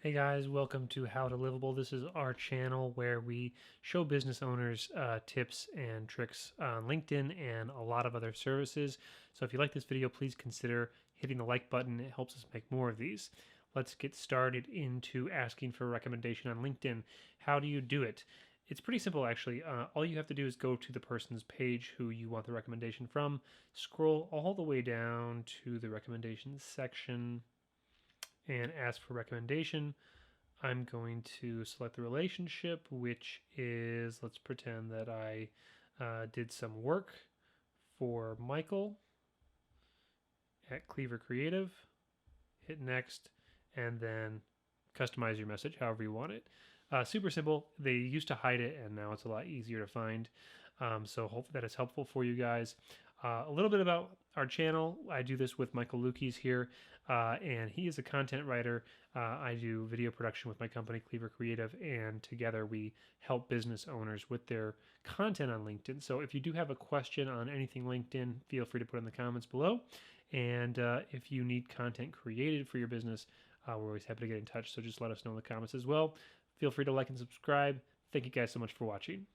Hey guys, welcome to How to Livable. This is our channel where we show business owners tips and tricks on LinkedIn and a lot of other services. So if you like this video, please consider hitting the like button. It helps us make more of these. Let's get started into asking for a recommendation on LinkedIn. How do you do it? It's pretty simple actually. All you have to do is go to the person's page who you want the recommendation from, scroll all the way down to the recommendations section and ask for recommendation. I'm going to select the relationship, which is, let's pretend that I did some work for Michael at Cleaver Creative. Hit next, and then customize your message however you want it. Super simple. They used to hide it, and now it's a lot easier to find. So hope that is helpful for you guys. A little bit about our channel. I do this with Michael Lukes here, and he is a content writer. I do video production with my company, Cleaver Creative, and together we help business owners with their content on LinkedIn. So if you do have a question on anything LinkedIn, feel free to put in the comments below. And if you need content created for your business, we're always happy to get in touch. So just let us know in the comments as well. Feel free to like and subscribe. Thank you guys so much for watching.